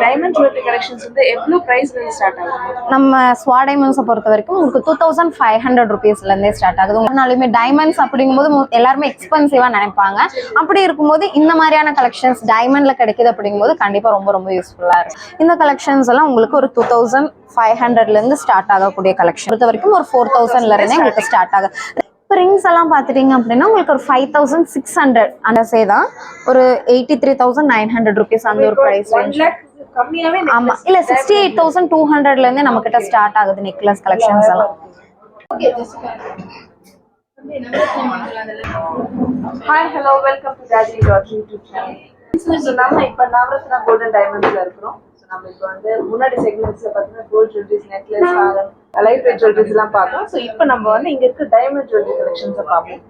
Diamond jewellery collections வந்து எவ்வளவு பிரைஸ்ல இருந்து ஸ்டார்ட் ஆகுது? நம்ம ஸ்வா டைமண்ட்ஸை பொறுத்த வரைக்கும் உங்களுக்கு 2500 rupeesல இருந்தே ஸ்டார்ட் ஆகுது. ஒன்னாலுமே டைமண்ட்ஸ் அப்படிங்கும்போது எல்லாருமே எக்ஸ்பென்சிவா நினைப்பாங்க. அப்படி இருக்கும்போது இந்த மாதிரியான கலெக்ஷன்ஸ் டைமண்ட்ல கிடைக்குது அப்படிங்கும்போது கண்டிப்பா ரொம்ப ரொம்ப யூஸ்ஃபுல்லா இருக்கும். இந்த கலெக்ஷன்ஸ் எல்லாம் உங்களுக்கு ஒரு 2500ல இருந்து ஸ்டார்ட் ஆகக்கூடிய கலெக்ஷன் பொறுத்த வரைக்கும் ஒரு 4000ல இருந்தே உங்களுக்கு ஸ்டார்ட் ஆகுது. ரிங்ஸ் எல்லாம் பார்த்துட்டீங்க அப்படின்னா உங்களுக்கு ஒரு 5600 அந்த சேதான் ஒரு 83,900 rupees அந்த ஒரு பிரைஸ் ரேஞ்ச். ஆமா இல்ல 68,200ல இருந்தே நம்ம கிட்ட ஸ்டார்ட் ஆகுது நெக்லஸ் கலெக்ஷன்ஸ் எல்லாம். Hi hello welcome to ஜாஜி dot YouTube channel. So நம்ம இப்போ நவரத்னா கோல்டன் டைமண்ட்ஸ்ல இருக்கிறோம். நம்ம இப்போ வந்து முன்னாடி செக்மெண்ட்ஸ்ல பார்த்தீங்கன்னா கோல்ட் ஜுவல்லரிஸ், நெக்லஸ், ஹாரம், லைட் வெயிட் ஜுவல்லரிஸ் எல்லாம் பார்த்தோம். ஸோ இப்போ நம்ம வந்து இங்க இருக்க டைமண்ட் ஜுவல்லரி கலெக்ஷன்ஸை பார்ப்போம்.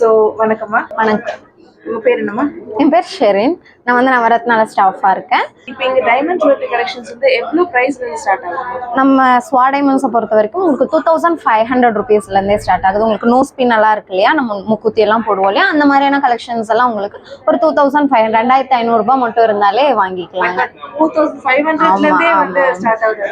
ஸோ வணக்கம்மா. வணக்கம். உங்க பேர் என்னம்மா? என் பேர் ஷெரின். நான் வந்து நவரத்னால ஸ்டாஃபா இருக்கேன். இப்போ இங்க டைமண்ட் ஜுவல்லரி கலெக்ஷன்ஸ் வந்து எவ்வளவு பிரைஸ்ல இருந்து ஸ்டார்ட் ஆகுது? நம்ம ஸ்வா டைமண்ட்ஸை பொறுத்த வரைக்கும் உங்களுக்கு 2500 rupeesல இருந்தே ஸ்டார்ட் ஆகுது. உங்களுக்கு நோ ஸ்பின் எல்லாம் இருக்கு இல்லையா, நம்ம முக்குத்தி எல்லாம் போடுவோம் இல்லையா, அந்த மாதிரியான கலெக்ஷன்ஸ் எல்லாம் உங்களுக்கு ஒரு 2500 2500 ரூபாய் மட்டும் இருந்தாலே வாங்கிக்கலாங்க. 2500ல இருந்தே வந்து ஸ்டார்ட் ஆகுது.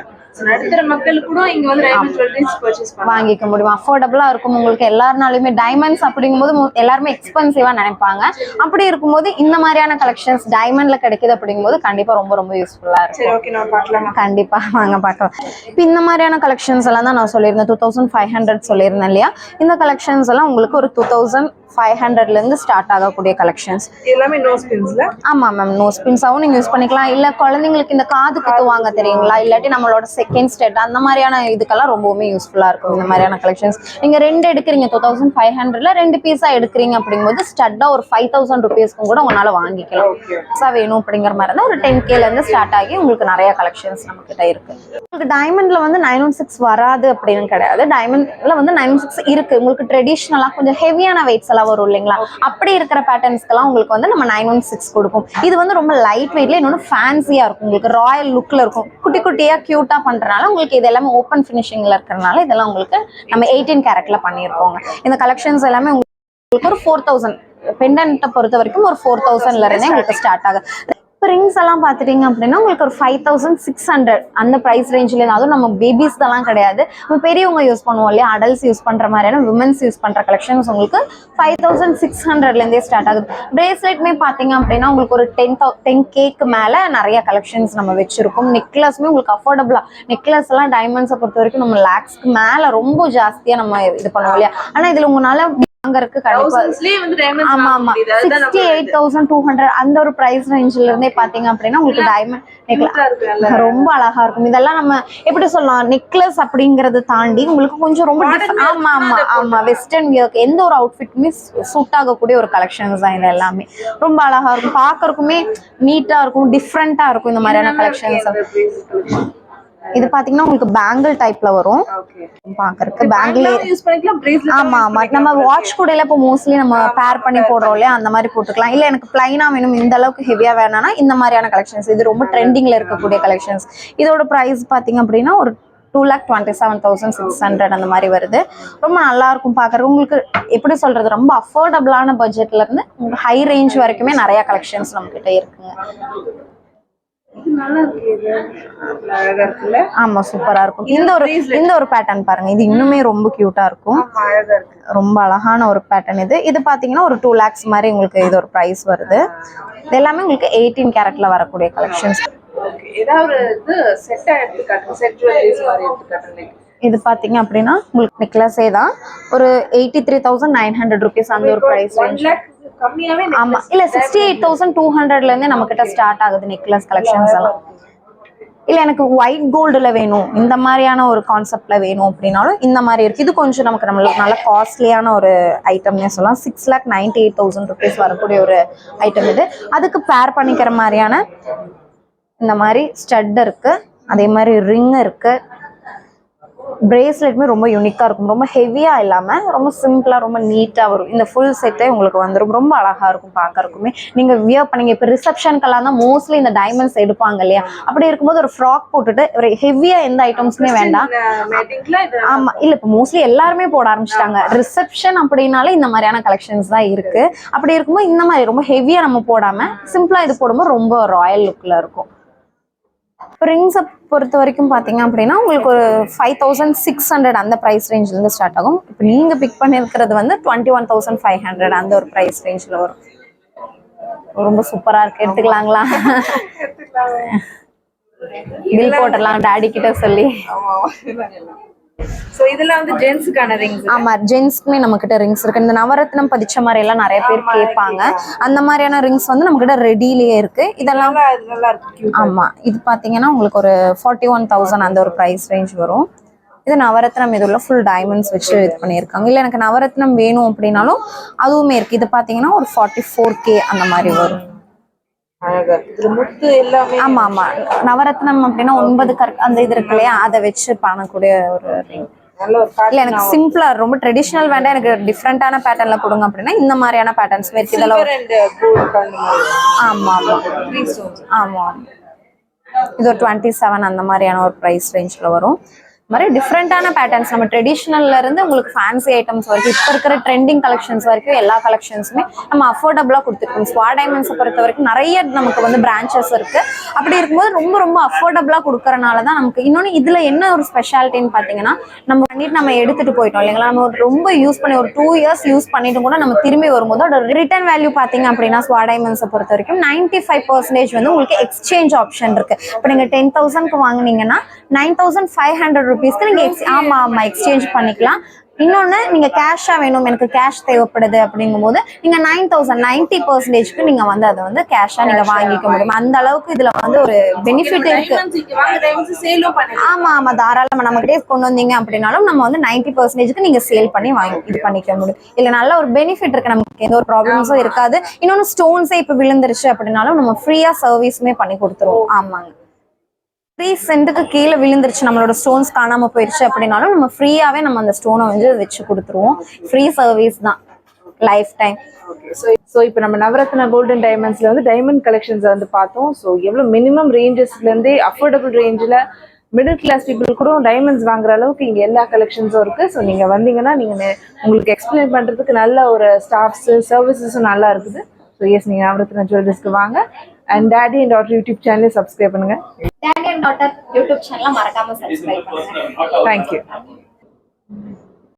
நடுத்தர மக்கள் கூட இங்க வந்து டைமண்ட் ஜுவல்லரிஸ் பர்ச்சேஸ் வாங்கிக்க முடியும். அஃபோர்டபுளா இருக்கும் உங்களுக்கு. எல்லாருனாலுமே டைமண்ட்ஸ் அப்படிங்கும்போது எல்லாருமே எக்ஸ்பென்சிவா நினைப்பாங்க. அப்படி இருக்கும்போது இந்த மாதிரியான கலெக்ஷன்ஸ் டைமண்ட்ல கிடைக்குது அப்படிங்கும்போது கண்டிப்பா ரொம்ப ரொம்ப யூஸ்ஃபுல்லா இருக்கும். சரி ஓகே, நான் பார்க்கலாம். கண்டிப்பா வாங்க பார்க்கலாம். இப்போ இந்த மாதிரியான கலெக்ஷன்ஸ் எல்லாம் தான் நான் சொல்லியிருந்தேன் 2500 சொல்லியிருந்தேன் இல்லையா. இந்த கலெக்ஷன்ஸ் எல்லாம் உங்களுக்கு ஒரு 2500ல இருந்து ஸ்டார்ட் ஆகக்கூடிய கலெக்ஷன்ஸ். எல்லாமே நோ ஸ்பின்ஸ்ல. ஆமா மேம், நோ ஸ்பின்ஸாவும் நீங்க யூஸ் பண்ணிக்கலாம். இல்ல குழந்தைங்களுக்கு இந்த காது குத்துவாங்க தெரியுங்களா, இல்லாட்டி நம்மளோட செகண்ட் ஸ்டெட் அந்த மாதிரியான இதுக்கெல்லாம் ரொம்பவுமே யூஸ்ஃபுல்லா இருக்கும் இந்த மாதிரியான கலெக்ஷன்ஸ். நீங்க ரெண்டு எடுக்கிறீங்க 2500ல ரெண்டு பீஸா எடுக்கிறீங்க அப்படிங்கும்போது ஸ்டட்டா ஒரு 5000 rupeesக்கும் கூட உங்களால வாங்கிக்கலாம். வேணும் அப்படிங்கிற மாதிரி இருந்தா ஒரு 10Kல இருந்து ஸ்டார்ட் ஆகி உங்களுக்கு நிறைய கலெக்ஷன்ஸ் நம்ம கிட்ட இருக்கு. உங்களுக்கு டைமண்ட்ல வந்து 916 வராது அப்படின்னு கிடையாது. டைமண்ட்ல வந்து 916 இருக்கு. உங்களுக்கு ட்ரெடிஷ்னலா கொஞ்சம் ஹெவியான வெயிட்ஸ் எல்லாம் வரும் இல்லைங்களா, அப்படி இருக்கிற பேட்டர்ன்ஸ்க்கெல்லாம் உங்களுக்கு வந்து நம்ம 916 கொடுப்போம். இது வந்து ரொம்ப லைட் வெயிட்ல இன்னொன்று ஃபேன்சியா இருக்கும், உங்களுக்கு ராயல் லுக்ல இருக்கும். குட்டி குட்டியா கியூட்டா பண்றதுனால உங்களுக்கு இது எல்லாமே ஓப்பன் ஃபினிஷிங்ல இருக்கிறதுனால இதெல்லாம் உங்களுக்கு நம்ம 18 கேரட்ல பண்ணியிருக்கோங்க. இந்த கலெக்ஷன்ஸ் எல்லாமே உங்களுக்கு ஒரு 4000 பெண்டன்ட்டை பொறுத்த வரைக்கும் ஒரு 4000ல இருந்தே உங்களுக்கு ஸ்டார்ட் ஆகுது. ரிங்ஸ் எல்லாம் பார்த்துட்டீங்க அப்படின்னா உங்களுக்கு ஒரு 5600 அந்த ப்ரைஸ் ரேஞ்சில். அதுவும் நம்ம பேபிஸ் தான் கிடையாது, நம்ம பெரியவங்க யூஸ் பண்ணுவோம் இல்லையா, அடல்ட்ஸ் யூஸ் பண்ற மாதிரியான விமன்ஸ் யூஸ் பண்ற கலெக்ஷன்ஸ் உங்களுக்கு 5600ல இருந்தே ஸ்டார்ட் ஆகுது. பிரேஸ்லெட்மே பார்த்தீங்க அப்படின்னா உங்களுக்கு ஒரு 10Kக்கு மேல நிறைய கலெக்ஷன்ஸ் நம்ம வச்சிருக்கோம். நெக்லஸ்மே உங்களுக்கு அஃபோர்டபுளா, நெக்லஸ் எல்லாம் டைமண்ட்ஸை பொறுத்த வரைக்கும் நம்ம லேக்ஸ்க்கு மேல ரொம்ப ஜாஸ்தியா நம்ம இது பண்ணுவோம் இல்லையா. ஆனா இதுல உங்களால வாங்கறதுக்கு கண்டிப்பா 68,200 அந்த ஒரு பிரைஸ் ரேஞ்சில இருந்தே பாத்தீங்க அப்படின்னா உங்களுக்கு டைமண்ட் நெக்லஸ் ரொம்ப அழகா இருக்கும். இதெல்லாம் நம்ம எப்படி சொல்லலாம், நெக்லஸ் அப்படிங்கறது தாண்டி உங்களுக்கு கொஞ்சம் ரொம்ப ஆமா வெஸ்டர்ன் வியர்க்கு எந்த ஒரு அவுட்ஃபிட்டுமே சூட் ஆகக்கூடிய ஒரு கலெக்ஷன்ஸ் தான் இது எல்லாமே. ரொம்ப அழகா இருக்கும், பாக்குறதுக்குமே நீட்டா இருக்கும், டிஃப்ரெண்டா இருக்கும் இந்த மாதிரியான கலெக்ஷன்ஸ். இது பாத்தீங்கன்னா உங்களுக்கு பேங்கிள் டைப்ல வரும். பாக்குறதுக்கு பேங்கிள் யூஸ் பண்ணிக்கலாம். ஆமா நம்ம வாட்ச் கூட இப்போ மோஸ்ட்லி நம்ம பேர் பண்ணி போடுறோம் இல்லையா, அந்த மாதிரி போட்டுக்கலாம். இல்ல எனக்கு பிளைனா வேணும், இந்த அளவுக்கு ஹெவியா வேணாம்னா இந்த மாதிரியான கலெக்ஷன்ஸ். இது ரொம்ப ட்ரெண்டிங்ல இருக்கக்கூடிய கலெக்ஷன்ஸ். இதோட பிரைஸ் பாத்தீங்க அப்படின்னா ஒரு 2,27,600 அந்த மாதிரி வருது. ரொம்ப நல்லா இருக்கும் பாக்குறது. உங்களுக்கு எப்படி சொல்றது, ரொம்ப அஃபோர்டபுளான பட்ஜெட்ல இருந்து உங்களுக்கு ஹை ரேஞ்ச் வரைக்குமே நிறைய கலெக்ஷன்ஸ் நம்ம கிட்ட இருக்குங்க. ஆமா சூப்பரா இருக்கும். இந்த ஒரு பேட்டர்ன் பாருங்க, இது இன்னுமே ரொம்ப கியூட்டா இருக்கும், ரொம்ப அழகான ஒரு பேட்டர்ன். இது பாத்தீங்கன்னா ஒரு 2 lakhs மாதிரி உங்களுக்கு இது ஒரு பிரைஸ் வருது. இது எல்லாமே உங்களுக்கு 18 கேரட்ல வரக்கூடிய கலெக்ஷன்ஸ். இது பாத்தீங்க அப்படின்னா உங்களுக்கு நெக்லஸே தான் ஒரு 83,900 rupees அந்த ஒரு பிரைஸ் ரேஞ்ச். ஆமா இல்ல 68,200ல இருந்தே நம்ம கிட்ட ஸ்டார்ட் ஆகுது நெக்லஸ் கலெக்ஷன்ஸ் எல்லாம். இல்ல எனக்கு ஒயிட் கோல்டுல வேணும், இந்த மாதிரியான ஒரு கான்செப்ட்ல வேணும் அப்படின்னாலும் இந்த மாதிரி இருக்கு. இது கொஞ்சம் நமக்கு நல்ல காஸ்ட்லியான ஒரு ஐட்டம்னே சொல்லலாம். 6,98,000 rupees வரக்கூடிய ஒரு ஐட்டம் இது. அதுக்கு பேர் பண்ணிக்கிற மாதிரியான இந்த மாதிரி ஸ்டட் இருக்கு, அதே மாதிரி ரிங் இருக்கு. பிரேஸ்லெட்மே ரொம்ப யூனிக்கா இருக்கும், ரொம்ப ஹெவியா இல்லாம ரொம்ப சிம்பிளா ரொம்ப நீட்டா வரும். இந்த ஃபுல் செட்டே உங்களுக்கு வந்துடும், ரொம்ப அழகா இருக்கும் பாக்குறதுக்குமே. நீங்க வியர் பண்ணீங்க இப்ப ரிசப்ஷனுக்கெல்லாம் தான் மோஸ்ட்லி இந்த டைமண்ட்ஸ் எடுப்பாங்க இல்லையா, அப்படி இருக்கும்போது ஒரு ஃப்ராக் போட்டுட்டு ஒரு ஹெவியா எந்த ஐட்டம்ஸுமே வேண்டாம். ஆமா இல்ல இப்ப மோஸ்ட்லி எல்லாருமே போட ஆரம்பிச்சிட்டாங்க. ரிசப்ஷன் அப்படின்னாலே இந்த மாதிரியான கலெக்ஷன்ஸ் தான் இருக்கு. அப்படி இருக்கும்போது இந்த மாதிரி ரொம்ப ஹெவியா நம்ம போடாம சிம்பிளா இது போடும்போது ரொம்ப ராயல் லுக்ல இருக்கும். ரிங்ஸை பொறுத்த வரைக்கும் பார்த்தீங்க அப்படின்னா உங்களுக்கு ஒரு 5600 அந்த ப்ரைஸ் ரேஞ்சிலேருந்து ஸ்டார்ட் ஆகும். இப்போ நீங்கள் பிக் பண்ணியிருக்கிறது வந்து 21,500 அந்த ஒரு ப்ரைஸ் ரேஞ்சில் வரும். ரொம்ப சூப்பராக இருக்கு, எடுத்துக்கலாங்களா? பில் போட்டுடலாம் டாடி கிட்ட சொல்லி. சோ இதெல்லாம் வந்து ஜென்ஸ்க்கான ரிங்ஸ். ஆமா, ஜென்ஸ்க்குமே நம்ம கிட்ட ரிங்ஸ் இருக்கு. இந்த நவரத்னம் பதிச்ச மாதிரி எல்லாம் நிறைய பேர் கேட்பாங்க. அந்த மாதிரியான ரிங்ஸ் வந்து நம்ம கிட்ட ரெடியிலேயே இருக்கு. இதெல்லாம் நல்லா இருக்கு. ஆமா, இது பாத்தீங்கன்னா உங்களுக்கு ஒரு 41,000 அந்த ஒரு பிரைஸ் ரேஞ்ச் வரும். இது நவரத்னம், இது உள்ள ஃபுல் டைமண்ட்ஸ் வச்சு இது பண்ணியிருக்காங்க. இல்லை எனக்கு நவரத்னம் வேணும் அப்படின்னாலும் அதுவுமே இருக்கு. இது பாத்தீங்கன்னா ஒரு 44K அந்த மாதிரி வரும். ஆமா ஆமா, நவரத்னம் அப்படின்னா 9 அந்த இது இருக்கு இல்லையா, அதை வச்சு பண்ணக்கூடிய ஒரு ரிங். இல்ல எனக்கு சிம்பிளா ரொம்ப ட்ரெடிஷனல் வேண்டாம், எனக்கு டிஃப்ரெண்டான பேட்டர்ன்ல கொடுங்க அப்படின்னா இந்த மாதிரியான பேட்டர்ன்ஸ் இருக்கு. இதெல்லாம் ஆமா ஆமா ஆமா, இது ஒரு 27 அந்த மாதிரியான ஒரு பிரைஸ் ரேஞ்ச்ல வரும். மாதிரி டிஃப்ரெண்டான பேட்டர்ன்ஸ், நம்ம ட்ரெடிஷ்னல்ல இருந்து உங்களுக்கு ஃபேன்சி ஐட்டம்ஸ் வரைக்கும் இப்போ இருக்கிற ட்ரெண்டிங் கலெக்ஷன்ஸ் வரைக்கும் எல்லா கலெக்ஷன்ஸுமே நம்ம அஃபோர்டபுளாக கொடுத்துருக்கோம். ஸ்வா டைமண்ட்ஸை பொறுத்த வரைக்கும் நிறைய நமக்கு வந்து பிரான்ச்சஸ் இருக்கு. அப்படி இருக்கும்போது ரொம்ப ரொம்ப அஃபோர்டபுளாக கொடுக்கறனால தான் நமக்கு. இன்னொன்று இதில் என்ன ஒரு ஸ்பெஷாலிட்டின்னு பார்த்தீங்கன்னா, நம்ம பண்ணிட்டு நம்ம எடுத்துட்டு போயிட்டோம் இல்லைங்களா, நம்ம ரொம்ப யூஸ் பண்ணி ஒரு 2 years யூஸ் பண்ணிட்டு கூட நம்ம திரும்பி வரும்போது அதோட ரிட்டர்ன் வேல்யூ பார்த்தீங்க அப்படின்னா ஸ்வா டைமண்ட்ஸை பொறுத்த வரைக்கும் 95% வந்து உங்களுக்கு எக்ஸ்சேஞ்ச் ஆப்ஷன் இருக்கு. இப்போ நீங்கள் 10,000க்கு வாங்கினீங்கன்னா 9,500 rupeesக்கு நீங்க ஆமா ஆமா எக்ஸ்சேஞ்ச் பண்ணிக்கலாம். இன்னொன்னு, நீங்க கேஷா வேணும், எனக்கு கேஷ் தேவைப்படுது அப்படிங்கும்போது நீங்க 90% நீங்க வந்து அதை வந்து கேஷா நீங்க வாங்கிக்க முடியும். அந்த அளவுக்கு இதுல வந்து ஒரு பெனிஃபிட் இருக்கு. ஆமா ஆமா, தாராளமா நம்ம கிட்டே கொண்டு வந்தீங்க அப்படின்னாலும் நம்ம வந்து 90%க்கு நீங்க சேல் பண்ணி வாங்கி இது பண்ணிக்க முடியும். இல்ல நல்ல ஒரு பெனிஃபிட் இருக்கு, நமக்கு எந்த ஒரு ப்ராப்ளம்ஸும் இருக்காது. இன்னொன்னு, ஸ்டோன்ஸே இப்ப விழுந்துருச்சு அப்படின்னாலும் நம்ம ஃப்ரீயா சர்வீஸுமே பண்ணி கொடுத்துருவோம். ஆமாங்க, 3 சென்ட்டுக்கு கீழே விழுந்துருச்சு, நம்மளோட ஸ்டோன்ஸ் காணாம போயிடுச்சு அப்படின்னாலும் நம்ம ஃப்ரீயாவே நம்ம அந்த ஸ்டோனை வந்து வச்சு கொடுத்துருவோம். ஃப்ரீ சர்வீஸ் தான், லைஃப் டைம். ஸோ இப்போ நம்ம நவரத்னா கோல்டன் டைமண்ட்ஸ்ல வந்து டைமண்ட் கலெக்ஷன்ஸ் வந்து பார்த்தோம். ஸோ எவ்வளோ மினிமம் ரேஞ்சஸ்லேருந்தே அஃபோர்டபுள் ரேஞ்சில் மிடில் கிளாஸ் பீப்புள் கூட டைமண்ட்ஸ் வாங்குற அளவுக்கு இங்கே எல்லா கலெக்ஷன்ஸும் இருக்குது. ஸோ நீங்கள் வந்தீங்கன்னா நீங்கள் உங்களுக்கு எக்ஸ்பிளைன் பண்ணுறதுக்கு நல்ல ஒரு ஸ்டாஃப்ஸு சர்வீசஸும் நல்லா இருக்குது. ஸோ எஸ், நீங்கள் நவரத்னா ஜுவல்லர்ஸ்க்கு வாங்க. And daddy and daughter YouTube சேனலை சப்ஸ்கிரைப் பண்ணுங்க. டாடி அண்ட் டாட்டர் யூடியூப் சேனலை மறக்காம சப்ஸ்கிரைப் பண்ணுங்க. தேங்க்யூ.